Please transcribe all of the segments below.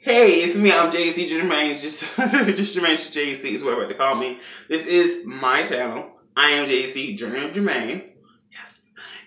Hey, it's me, I'm JC, Jermaine, just Jermaine, JC is what I'm about to call me. This is my channel, IAMJAC, Jermaine, yes.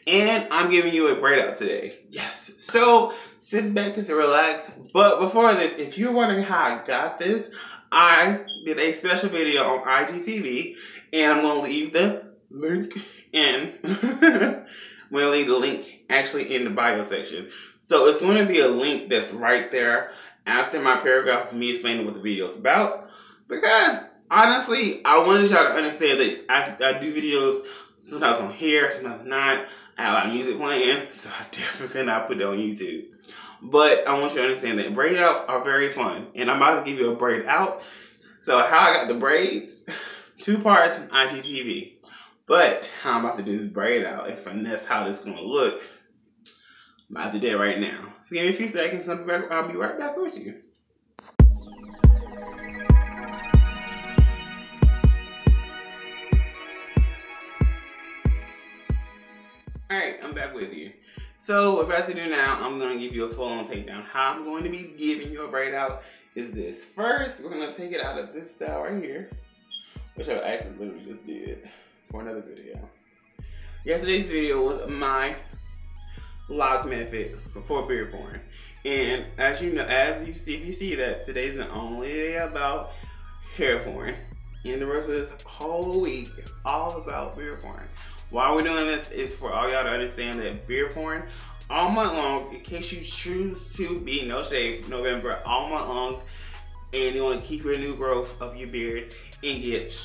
And I'm giving you a braid out today, yes. So, sit back and relax. But before this, if you're wondering how I got this, I did a special video on IGTV, and I'm going to leave the link in, I'm going to leave the link actually in the bio section. So, it's going to be a link that's right there after my paragraph of me explaining what the video is about, because honestly, I wanted y'all to understand that I do videos sometimes on hair, sometimes not. I have a lot of music playing, so I definitely cannot put it on YouTube. But I want you to understand that braid outs are very fun, and I'm about to give you a braid out. So how I got the braids, 2 parts in IGTV. But how I'm about to do this braid out and finesse how this is going to look, I'm about to do it right now. So give me a few seconds, I'll be right back with you. Alright, I'm back with you. So what we're about to do now, I'm going to give you a full-on takedown. How I'm going to be giving you a braid out is this. First, we're going to take it out of this style right here, which I actually literally just did for another video. Yesterday's video was my LOC Method for beard porn. And as you know, if you see that today's not only day about hair porn, and the rest of this whole week is all about beard porn. Why we're doing this is for all y'all to understand that beard porn all month long, in case you choose to be no shave November all month long, and you want to keep your new growth of your beard and get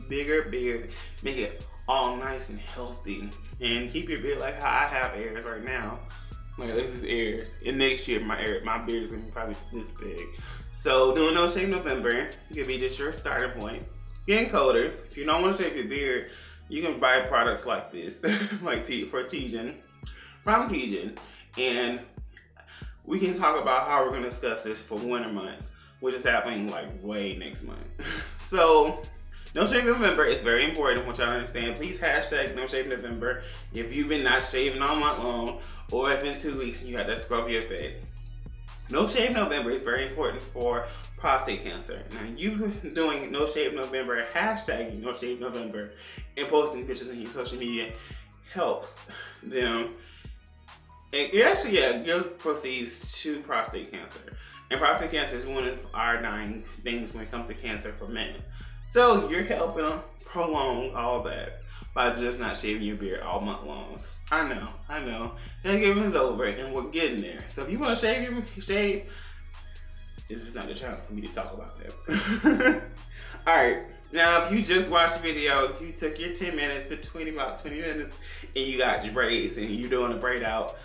bigger beard, make it all nice and healthy, and keep your beard like how I have hairs right now. Like this is hairs. And next year my beard is gonna be probably this big. So doing no shave November could be just your starting point. Getting colder. If you don't want to shave your beard, you can buy products like this, like for TGIN, from TGIN, and we can talk about how we're gonna discuss this for winter months, which is happening like way next month. So. No Shave November is very important. I want y'all to understand. Please hashtag No Shave November if you've been not shaving all month long, or it's been 2 weeks and you got that scrubby effect. No Shave November is very important for prostate cancer. Now, you doing No Shave November, hashtagging No Shave November, and posting pictures on your social media helps them. It actually, gives proceeds to prostate cancer. And prostate cancer is one of our dying things when it comes to cancer for men. So you're helping them prolong all that by just not shaving your beard all month long. I know. Thanksgiving is over and we're getting there. So if you want to shave, this is not the channel for me to talk about that. Alright, now if you just watched the video, you took your 10 minutes to about 20 minutes, and you got your braids and you're doing a braid out,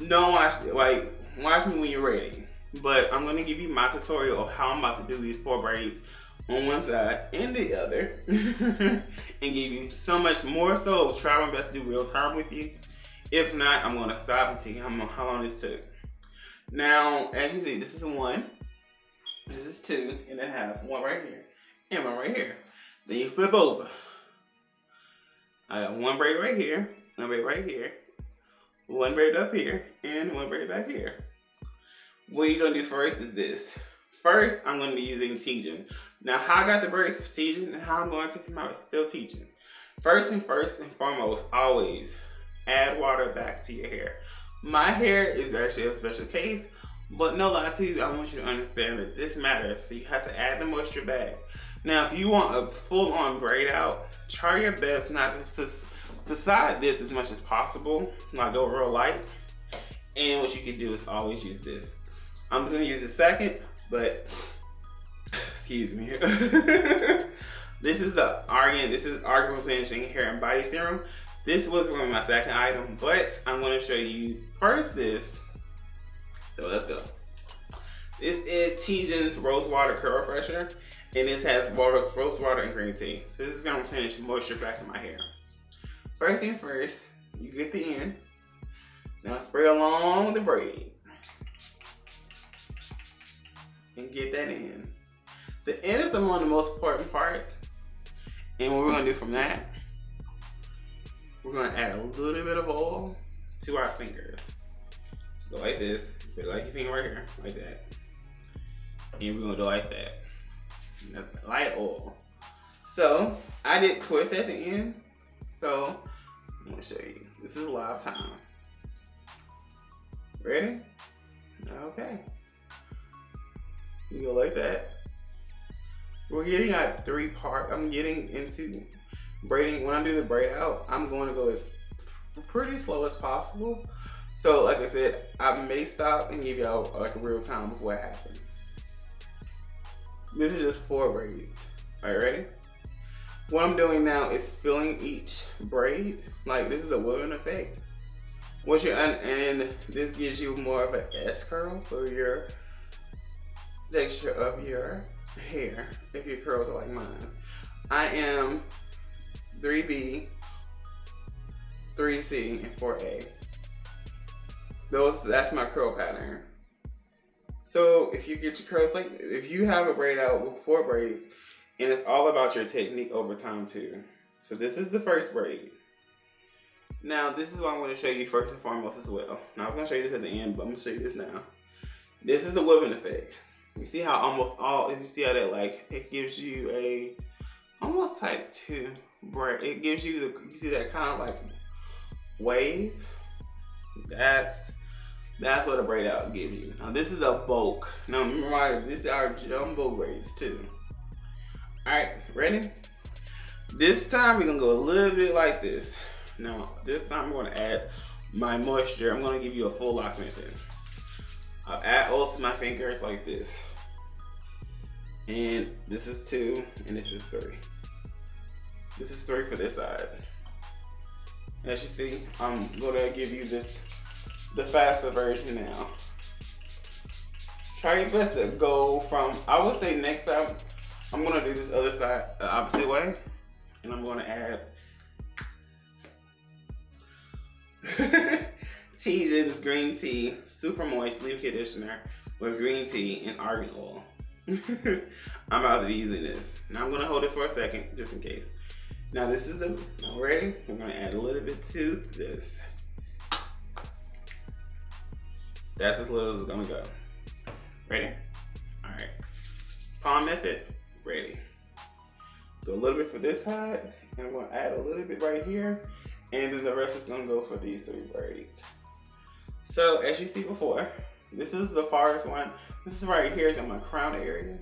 don't watch me when you're ready. But I'm going to give you my tutorial of how I'm about to do these 4 braids on one side and the other and give you so much more, so try my best to do real time with you. If not, I'm going to stop and tell you how long this took. Now, as you see, this is 1, this is 2, and then I have 1 right here and 1 right here. Then you flip over. I got 1 braid right here, 1 braid right here, 1 braid up here, and 1 braid back here. What you're going to do first is this. First, I'm going to be using TGIN. Now, how I got the braids for TGIN and how I'm going to come out still TGIN. First and foremost, always add water back to your hair. My hair is actually a special case, but no lie to you, I want you to understand that this matters. So you have to add the moisture back. Now, if you want a full-on braid out, try your best not to side this as much as possible, like go real light. And what you can do is always use this. I'm just going to use the second. But, excuse me. This is Argan Replenishing Hair Body Serum. This was one of my second item, but I'm going to show you first this. So let's go. This is TGIN's Rose Water Curl Refresher, and this has rose water and green tea. So this is going to replenish moisture back in my hair. First things first, you get the end. Now spray along the braid. And get that in. The end is one of the most important parts. And what we're going to do from that, we're going to add a little bit of oil to our fingers. Just go like this, put like your finger right here, like that. And we're gonna do like that. Light oil. So I did twist at the end. So I'm gonna show you. This is live time. Ready? Okay. You go like that. We're getting at 3 parts. I'm getting into braiding. When I do the braid out, I'm going to go as pretty slow as possible. So like I said, I may stop and give y'all like a real time of what happened. This is just 4 braids. Alright, ready? What I'm doing now is filling each braid. Like this is a woven effect. And this gives you more of an S curl for your texture of your hair if your curls are like mine. I am 3B, 3C, and 4A. That's my curl pattern. So if you get your curls like, if you have a braid out with 4 braids, and it's all about your technique over time too. So this is the first braid. Now this is what I'm going to show you first and foremost as well. Now I was going to show you this at the end, but I'm going to show you this now. This is the woven effect. You see how you see how that like, it gives you a almost type 2 braid. It gives you you see that kind of like wave? That's what a braid out gives you. Now this is a bulk. Now remember, these are jumbo braids too. Alright, ready? This time we're gonna go a little bit like this. Now, this time I'm going to add my moisture. I'm going to give you a full LOC method. I'll add oil to my fingers like this. And this is 2, and this is 3. This is 3 for this side. As you see, I'm going to give you the faster version now. Try your best to go from, I would say next time, I'm going to do this other side the opposite way. And I'm going to add TGIN's green tea, super moist leave conditioner with green tea and argan oil. I'm about to be using this. Now I'm gonna hold this for a second, just in case. Now this is now ready? We're gonna add a little bit to this. That's as little as it's gonna go. Ready? All right. Palm method, ready. Go a little bit for this side, and I'm gonna add a little bit right here. And then the rest is gonna go for these 3 braids. So as you see before, this is the farthest one. This is right here is in my crown area.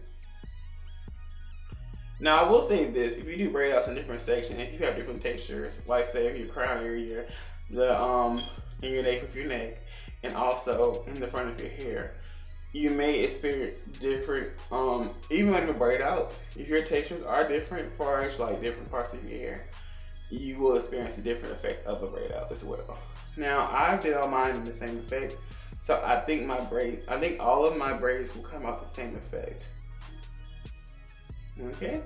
Now I will say this, if you do braid outs in different sections, if you have different textures, like say if your crown area, in your nape of your neck, and also in the front of your hair, you may experience different, even when you braid out, if your textures are different for like different parts of your hair, you will experience a different effect of a braid out as well. Now, I did all mine in the same effect, so I think all of my braids will come out the same effect. Okay?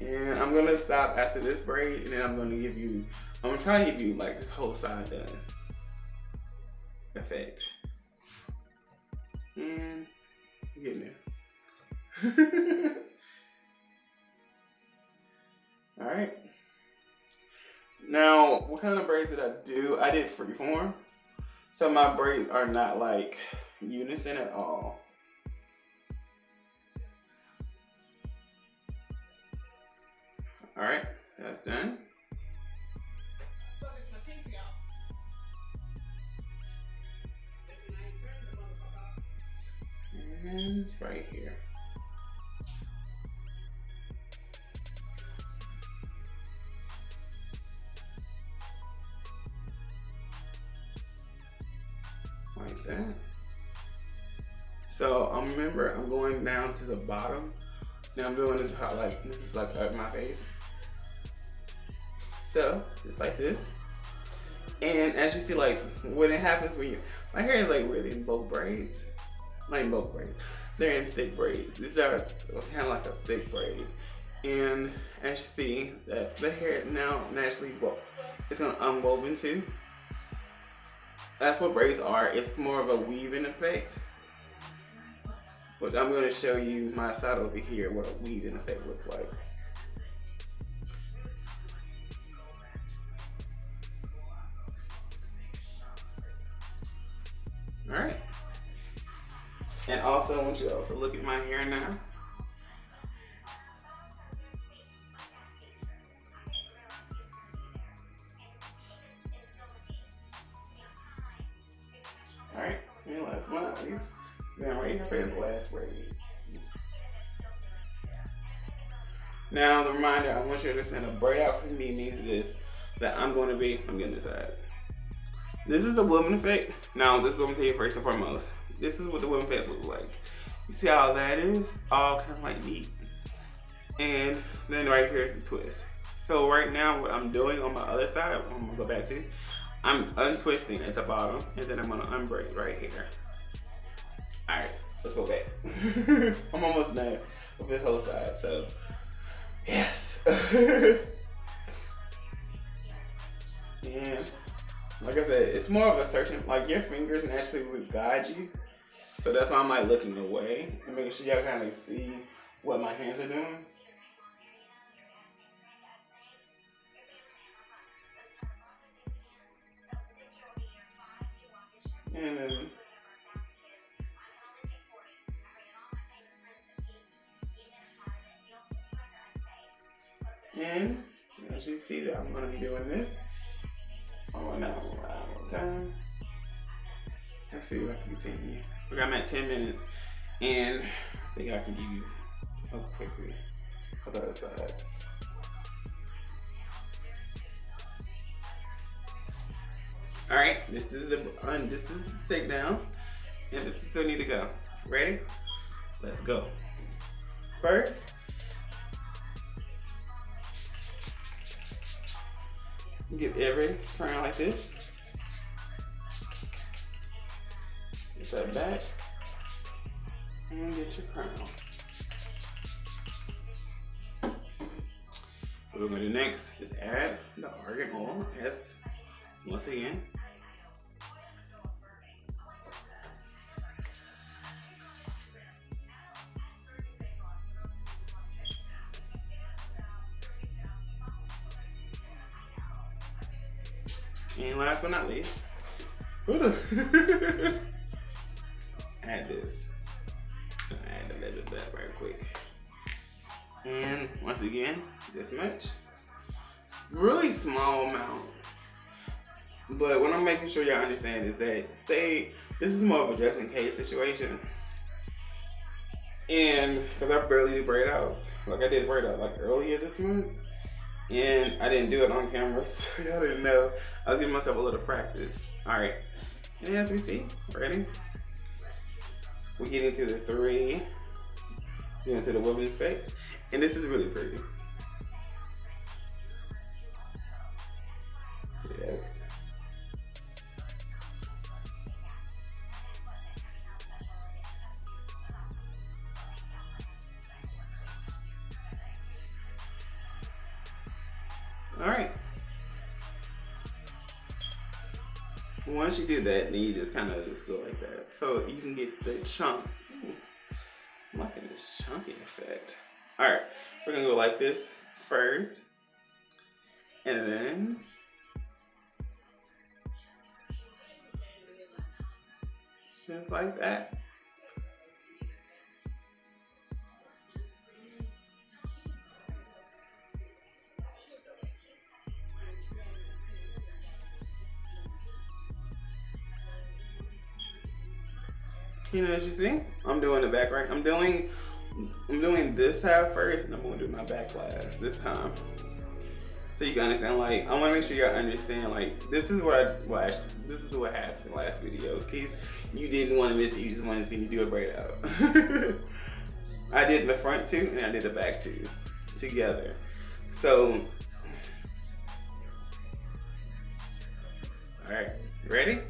And I'm gonna stop after this braid, and then I'm gonna try to give you like this whole side done effect. And I'm getting there. All right. Now, what kind of braids did I do? I did freeform. So my braids are not like unison at all. All right, that's done. And right here. Like that. So remember, I'm going down to the bottom. Now I'm doing this like this is like up my face. So just like this. And as you see, like when it happens when my hair is like really in both braids. Not in both braids. They're in thick braids. These are kind of like a thick braid. And as you see, that the hair now naturally, well, it's gonna unwoven too. That's what braids are. It's more of a weaving effect. But I'm gonna show you my side over here, what a weaving effect looks like. All right. And also, I want you to also look at my hair now. Alright, and last but not least, now right here for this last braid. Now, the reminder, I want you to understand a braid out for me means this, that I'm getting this side. This is the woman effect. Now, this is what I'm telling you first and foremost. This is what the woman effect looks like. You see how that is? All kind of like neat. And then right here is the twist. So right now, what I'm doing on my other side, I'm gonna go back to, I'm untwisting at the bottom, and then I'm gonna unbraid right here. All right, let's go back. I'm almost done with this whole side, so yes. And like I said, it's more of a searching, like your fingers naturally would guide you. So that's why I'm like looking away and making sure y'all kind of see what my hands are doing. And as you see that I'm going to be doing this on that one time. Let's see if I can continue. Look, I'm at 10 minutes and I think I can give you a quickly on the other side. Alright, this is the takedown, and this is still need to go. Ready? Let's go. First, get every crown like this. Get that back, and get your crown. What we're going to do next is add the argan oil, as once again. And last but not least, add this. Add a little bit right quick. And once again, this much. Really small amount. But what I'm making sure y'all understand is that, say, this is more of a just in case situation. And, because I barely do braid outs. Like I did braid out like earlier this month. And I didn't do it on camera, so y'all didn't know. I was giving myself a little practice. All right, and as we see, ready? We get into the 3, get into the woman effect, and this is really pretty. Yes. All right. Once you do that, then you just kind of just go like that. So you can get the chunks. Ooh, I'm liking this chunky effect. All right, we're gonna go like this first. And then just like that. You know, as you see, I'm doing the back right. I'm doing this half first, and I'm gonna do my back last this time. So you can understand, like, I wanna make sure y'all understand, like, this is this is what happened in the last video. In case you didn't wanna miss it, you just wanted to see me do a braid out. I did the front two, and I did the back two together. So, all right, ready?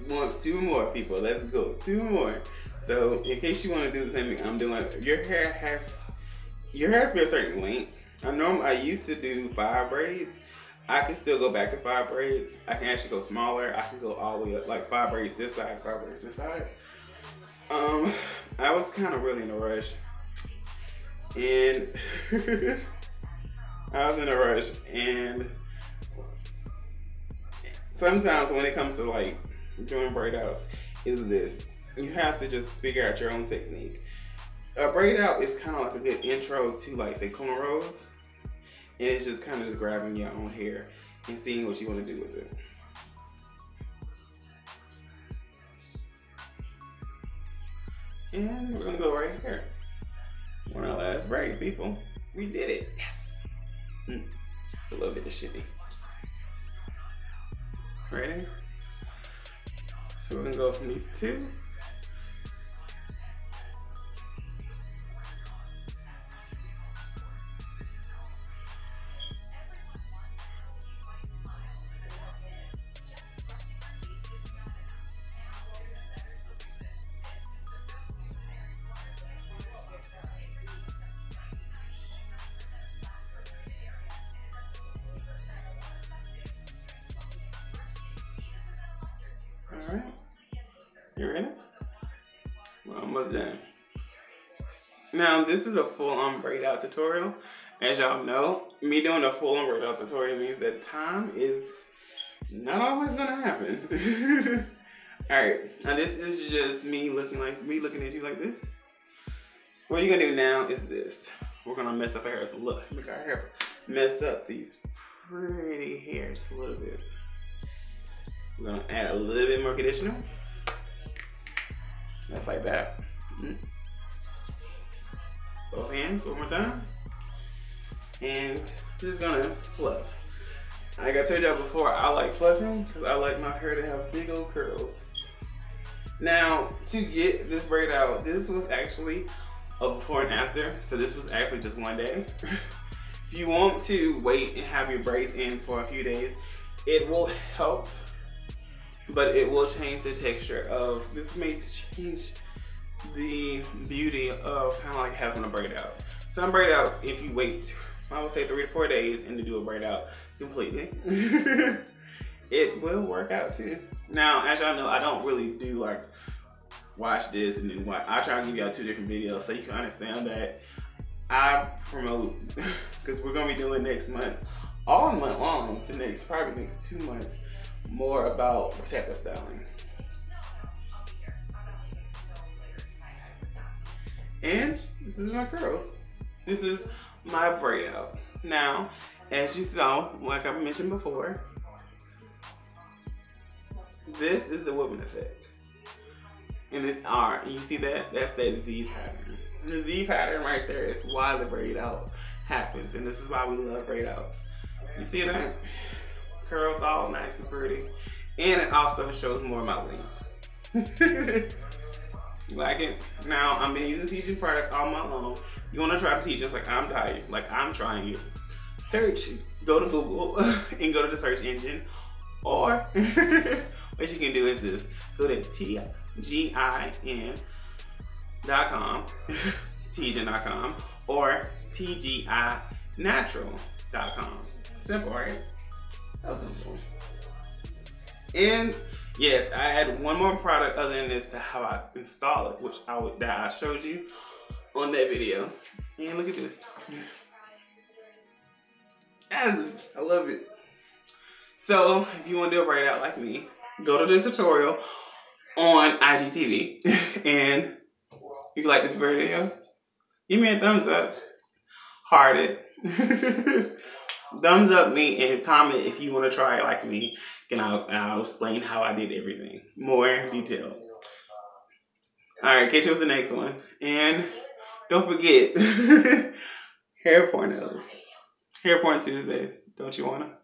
Want 2 more, people. Let's go. 2 more. So in case you want to do the same thing I'm doing, your hair has to be a certain length. I used to do 5 braids. I can still go back to 5 braids. I can actually go smaller. I can go all the way up, like 5 braids this side, 5 braids this side. I was kind of really in a rush, and I was in a rush, and sometimes when it comes to like doing braid outs, is this. you have to just figure out your own technique. A braid out is kind of like a good intro to, like, say, cornrows. And it's just kind of just grabbing your own hair and seeing what you want to do with it. And we're gonna go right here. One of our last braid, people. We did it. Yes. A little bit of shitty. Ready? So we're gonna go from these two. Alright, you ready? We're almost done. Now, this is a full-on braid out tutorial. As y'all know, me doing a full-on braid out tutorial means that time is not always gonna happen. Alright, now this is just me looking at you like this. What you're gonna do now is this. We're gonna mess up our hair. So look, make our hair mess up these pretty hairs a little bit. We're gonna add a little bit more conditioner. Just like that. Both hands, one more time. And just gonna fluff. Like I told y'all before, I like fluffing because I like my hair to have big old curls. Now, to get this braid out, this was actually a before and after. So this was actually just one day. If you want to wait and have your braids in for a few days, it will help. But it will change the texture of, this may change the beauty of kind of like having a braid out. Some braid outs, if you wait, I would say 3 to 4 days and to do a braid out completely, it will work out too. Now, as y'all know, I don't really do like watch this and then watch. I try to give y'all 2 different videos so you can understand that I promote, because we're gonna be doing next month, all month long to probably next 2 months, more about protective styling. And this is my curls. This is my braid out. Now, as you saw, like I mentioned before, this is the woman effect. And it's R. And you see that? That's that Z pattern. The Z pattern right there is why the braid out happens. And this is why we love braid outs. You see that? Curls all nice and pretty. And it also shows more of my length. Like it? Now, I've been using TGIN products all month long. You want to try to TGIN like I'm tired, like I'm trying it. Search, go to Google and go to the search engine. Or what you can do is this. Go to TGIN.com, TGIN.com, or TGINatural.com. Simple, right? That was simple. And yes, I add one more product other than this to how I install it, which I showed you on that video. And look at this. I love it. So if you want to do a braid out like me, go to the tutorial on IGTV. And if you like this video, give me a thumbs up. Heart it. Thumbs up me and comment if you want to try it like me, and I'll explain how I did everything more in detail. Alright, catch you with the next one. And don't forget, hair pornos. Hair porn Tuesdays. Don't you wanna?